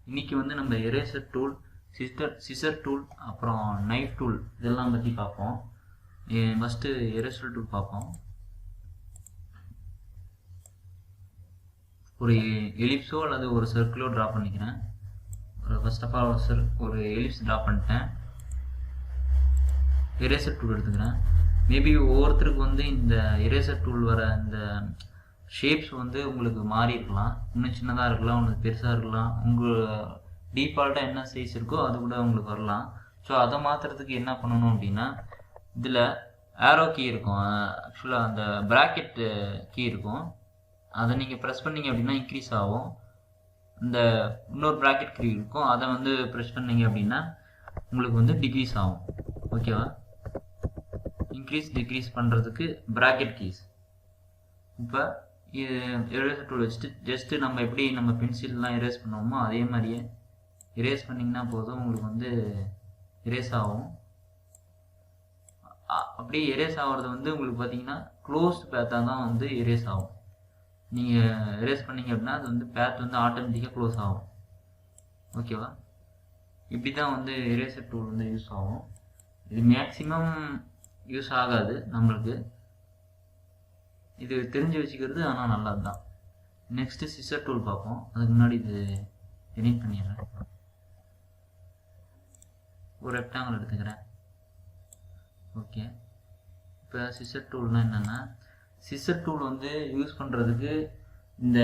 இன்றைக்கி வந்து நம்ம எரேசர் டூல், சிசர் டூல், அப்புறம் நைஃப் டூல் இதெல்லாம் பற்றி பார்ப்போம். ஃபஸ்ட்டு எரேசர் டூல் பார்ப்போம். ஒரு எலிப்ஸோ அல்லது ஒரு சர்க்கிளோ ட்ரா பண்ணிக்கிறேன். ஃபர்ஸ்ட் ஆஃப் ஆல் ஒரு எலிப்ஸ் ட்ரா பண்ணிட்டேன். எரேசர் டூல் எடுத்துக்கிறேன். மேபி ஒவ்வொருத்தருக்கு வந்து இந்த எரேசர் டூல் வர இந்த ஷேப்ஸ் வந்து உங்களுக்கு மாறி இருக்கலாம். இன்னும் சின்னதாக இருக்கலாம், உங்களுக்கு பெருசாக இருக்கலாம். உங்கள் டிஃபால்ட்டாக என்ன சைஸ் இருக்கோ அது கூட உங்களுக்கு வரலாம். ஸோ அதை மாற்றுறதுக்கு என்ன பண்ணணும் அப்படின்னா, இதில் ஆரோ கீ இருக்கும். ஆக்சுவலாக அந்த ப்ராக்கெட் கீ இருக்கும். அதை நீங்கள் ப்ரெஸ் பண்ணிங்க அப்படின்னா இன்க்ரீஸ் ஆகும். இந்த இன்னொரு ப்ராக்கெட் கீ இருக்கும், அதை வந்து ப்ரெஸ் பண்ணிங்க அப்படின்னா உங்களுக்கு வந்து டிக்ரீஸ் ஆகும். ஓகேவா? இன்க்ரீஸ் டிக்ரீஸ் பண்ணுறதுக்கு ப்ராக்கெட் கீஸ். இப்போ இது எரேசர் டூல் வச்சுட்டு ஜஸ்ட்டு நம்ம எப்படி நம்ம பென்சில்லாம் எரேஸ் பண்ணுவோமோ அதே மாதிரியே எரேஸ் பண்ணிங்கன்னா போதும், உங்களுக்கு வந்து எரேஸ் ஆகும். அப்படியே எரேஸ் ஆகிறது வந்து உங்களுக்கு பார்த்தீங்கன்னா க்ளோஸ்ட் பேத்தாக தான் வந்து எரேஸ் ஆகும். நீங்கள் எரேஸ் பண்ணிங்க அப்படின்னா அது வந்து பேத் வந்து ஆட்டோமேட்டிக்காக க்ளோஸ் ஆகும். ஓகேவா? இப்படி தான் வந்து எரேசர் டூல் வந்து யூஸ் ஆகும். இது மேக்ஸிமம் யூஸ் ஆகாது நம்மளுக்கு, இது தெரிஞ்சு வச்சுக்கிறது ஆனால் நல்லது தான். நெக்ஸ்ட்டு சிசர் டூல் பார்ப்போம். அதுக்கு முன்னாடி இது எடிட் பண்ணிடுறேன். ஒரு ரெக்டாங்கிள் எடுத்துக்கிறேன். ஓகே, இப்போ சிசர் டூல்னால் என்னென்னா, சிசர் டூல் வந்து யூஸ் பண்ணுறதுக்கு இந்த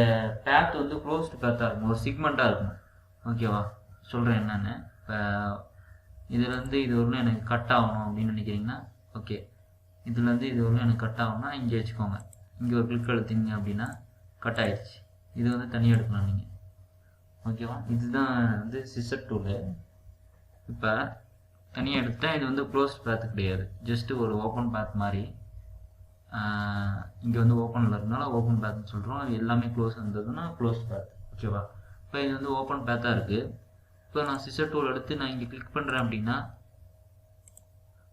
பேத் வந்து க்ளோஸ்டு பேத்தாக இருக்கும், ஒரு சிக்மெண்ட்டாக இருக்கும். ஓகேவா? சொல்கிறேன் என்னென்னு. இப்போ இதுலேருந்து இது வரலும் எனக்கு கட் ஆகணும் அப்படின்னு நினைக்கிறீங்கன்னா, ஓகே, இதுலேருந்து இது வரலும் எனக்கு கட் ஆகணும்னா இங்கே வச்சுக்கோங்க. இங்கே ஒரு கிளிக் அழுத்திங்க அப்படின்னா கட் ஆகிடுச்சு. இது வந்து தனியாக எடுக்கலாம் நீங்கள். ஓகேவா? இதுதான் வந்து சிசர் டூலு. இப்போ தனியாக எடுத்துட்டா இது வந்து க்ளோஸ்ட் பேத் கிடையாது, ஜஸ்ட்டு ஒரு ஓப்பன் பேத் மாதிரி. இங்கே வந்து ஓப்பனில் இருந்தால ஓப்பன் பேத்னு சொல்கிறோம். அது எல்லாமே க்ளோஸ் இருந்ததுன்னா க்ளோஸ் பேத். ஓகேவா? இப்போ இது வந்து ஓப்பன் பேத்தாக இருக்குது. இப்போ நான் சிசர் டூல் எடுத்து நான் இங்கே கிளிக் பண்ணுறேன் அப்படின்னா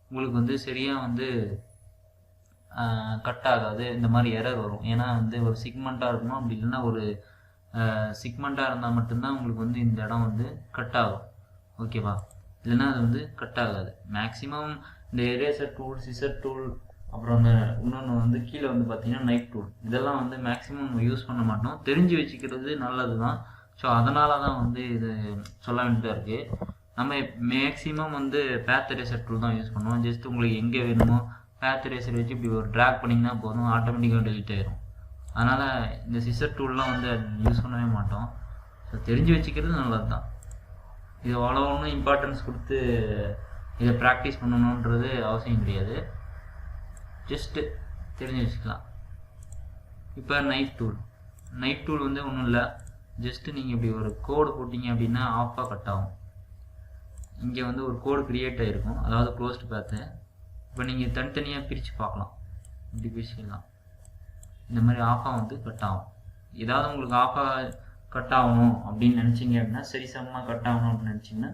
உங்களுக்கு வந்து சரியாக வந்து கட் ஆகாது. இந்த மாதிரி எரர் வரும். ஏன்னா வந்து ஒரு சிக்மெண்ட்டாக இருக்கணும், அப்படி இல்லைன்னா ஒரு சிக்மெண்ட்டாக இருந்தால் மட்டும்தான் உங்களுக்கு வந்து இந்த இடம் வந்து கட் ஆகும். ஓகேவா? இல்லைன்னா அது வந்து கட் ஆகாது. மேக்ஸிமம் இந்த எரேசர் டூல், சிசர் டூல், அப்புறம் அந்த இன்னொன்று வந்து கீழே வந்து பார்த்தீங்கன்னா நைஃப் டூல், இதெல்லாம் வந்து மேக்ஸிமம் நம்ம யூஸ் பண்ண மாட்டோம். தெரிஞ்சு வச்சுக்கிறது நல்லது தான். ஸோ அதனால தான் வந்து இது சொல்ல வேண்டியதாக இருக்குது. நம்ம மேக்ஸிமம் வந்து பேத் எரேசர் டூல் தான் யூஸ் பண்ணுவோம். ஜஸ்ட் உங்களுக்கு எங்கே வேணுமோ பேத் எரேசர் வச்சு இப்படி ஒரு ட்ராக் பண்ணிங்கன்னா போதும், ஆட்டோமேட்டிக்காக டெலிட் ஆயிடும். அதனால் இந்த சிசர் டூல்லாம் வந்து யூஸ் பண்ணவே மாட்டோம். ஸோ தெரிஞ்சு வச்சுக்கிறது நல்லது தான். இது அவ்வளோ ஒன்றும் இம்பார்ட்டன்ஸ் கொடுத்து இதை ப்ராக்டிஸ் பண்ணணுன்றது அவசியம் கிடையாது, ஜஸ்ட்டு தெரிஞ்சு வச்சுக்கலாம். இப்போ நைஃப் டூல் வந்து ஒன்றும் இல்லை, ஜஸ்ட்டு நீங்கள் இப்படி ஒரு கோடு போட்டிங்க அப்படின்னா ஆஃபாக கட் ஆகும். இங்கே வந்து ஒரு கோடு க்ரியேட் ஆகிருக்கும், அதாவது க்ளோஸ்டு பேத்து. இப்போ நீங்கள் தனித்தனியாக பிரித்து பார்க்கலாம். இப்படி பிரிச்சுக்கலாம். இந்த மாதிரி ஆஃபாக வந்து கட் ஆகும். ஏதாவது உங்களுக்கு ஆஃபாக கட் ஆகணும் அப்படின்னு நினச்சிங்க அப்படின்னா, சரி சமமாக கட் ஆகணும் அப்படின்னு நினச்சிங்கன்னா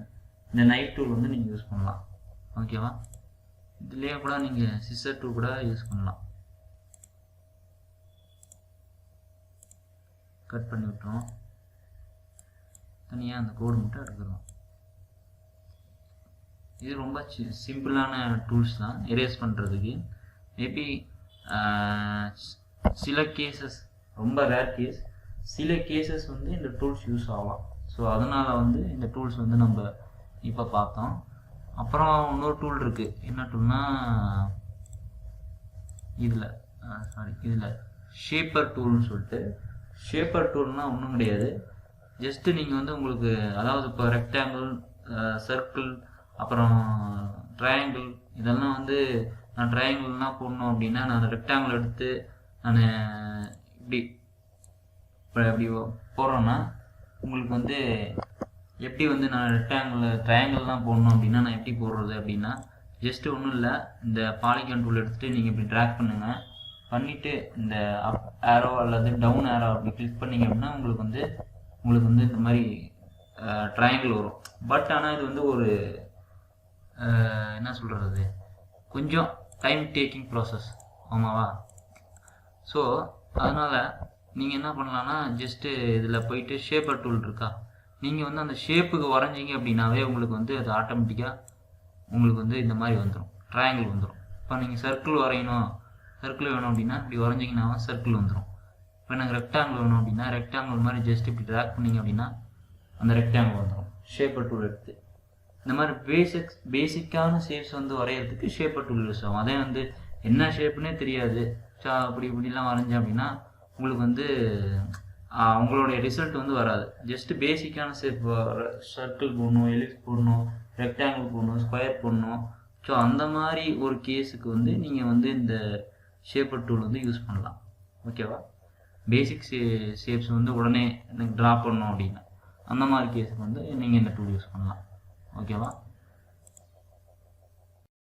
இந்த நைஃப் டூல் வந்து நீங்கள் யூஸ் பண்ணலாம். ஓகேவா? இதுலேயே கூட நீங்கள் சிசர் டூல் கூட யூஸ் பண்ணலாம். கட் பண்ணி விட்டுருவோம். தனியாக அந்த கோடு மட்டும் எடுத்துருவோம். இது ரொம்ப சிம்பிளான டூல்ஸ் தான் எரேஸ் பண்ணுறதுக்கு. மேபி சில கேசஸ், ரொம்ப ரேர் கேஸ், சில கேசஸ் வந்து இந்த டூல்ஸ் யூஸ் ஆகலாம். ஸோ அதனால் வந்து இந்த டூல்ஸ் வந்து நம்ம இப்போ பார்த்தோம். அப்புறம் இன்னொரு டூல் இருக்குது. என்ன டூல்னா இதில் ஷேப்பர் டூல்னு சொல்லிட்டு. ஷேப்பர் டூல்னால் ஒன்றும் கிடையாது, ஜஸ்ட்டு நீங்கள் வந்து உங்களுக்கு, அதாவது இப்போ ரெக்டாங்கிள், சர்க்கிள், அப்புறம் ட்ரையாங்கிள், இதெல்லாம் வந்து நான் ட்ரையாங்கிள்னால் போடணும் அப்படின்னா நான் ரெக்டாங்கிள் எடுத்து நான் இப்படி போடுறேன்னா உங்களுக்கு வந்து எப்படி வந்து நான் ட்ரையாங்கிள்லாம் போடணும் அப்படின்னா நான் எப்படி போடுறது அப்படின்னா, ஜஸ்ட்டு ஒன்றும் இல்லை, இந்த பாலிகான் டூல் எடுத்துகிட்டு நீங்கள் இப்படி ட்ராக் பண்ணுங்கள். பண்ணிவிட்டு இந்த அப் ஏரோ அல்லது டவுன் ஏரோ அப்படி கிளிக் பண்ணிங்க அப்படின்னா உங்களுக்கு வந்து இந்த மாதிரி ட்ரையாங்கிள் வரும். பட் ஆனால் இது வந்து ஒரு என்ன சொல்கிறது, கொஞ்சம் டைம் டேக்கிங் ப்ராசஸ். ஆமாவா? ஸோ அதனால் நீங்கள் என்ன பண்ணலான்னா, ஜஸ்ட்டு இதில் போயிட்டு ஷேப்பர் டூல் இருக்கா, நீங்கள் வந்து அந்த ஷேப்புக்கு வரைஞ்சிங்க அப்படின்னாவே உங்களுக்கு வந்து அது ஆட்டோமேட்டிக்காக உங்களுக்கு வந்து இந்த மாதிரி வந்துடும், ட்ரையாங்கிள் வந்துடும். இப்போ நீங்கள் சர்க்கிள் வரையணும், சர்க்கிள் வேணும் அப்படின்னா இப்படி வரைஞ்சிங்கன்னா சர்க்கிள் வந்துடும். இப்போ எனக்கு ரெக்டாங்கிள் வேணும் அப்படின்னா ரெக்டாங்கிள் மாதிரி ஜஸ்ட் இப்படி ட்ராக் பண்ணிங்க அப்படின்னா அந்த ரெக்டாங்கிள் வந்துடும். ஷேப்பர் டூல் எடுத்து இந்த மாதிரி பேசிக்கான ஷேப்ஸ் வந்து வரைகிறதுக்கு ஷேப்பர் டூல் யூஸ் ஆகும். அதே வந்து என்ன ஷேப்புன்னே தெரியாது, அப்படி இப்படிலாம் வரைஞ்சேன் அப்படின்னா உங்களுக்கு வந்து உங்களுடைய ரிசல்ட் வந்து வராது. ஜஸ்ட் பேசிக்கான ஷேப், சர்க்கிள் போடணும், எலிப்ஸ் போடணும், ரெக்டாங்கிள் போடணும், ஸ்கொயர் போடணும். ஸோ அந்த மாதிரி ஒரு கேஸுக்கு வந்து நீங்கள் வந்து இந்த ஷேப்பர் டூல் வந்து யூஸ் பண்ணலாம். ஓகேவா? பேசிக் ஷேப்ஸ் வந்து உடனே எனக்கு ட்ரா பண்ணணும் அப்படின்னா அந்த மாதிரி கேஸுக்கு வந்து நீங்கள் இந்த டூல் யூஸ் பண்ணலாம். ஓகேவா?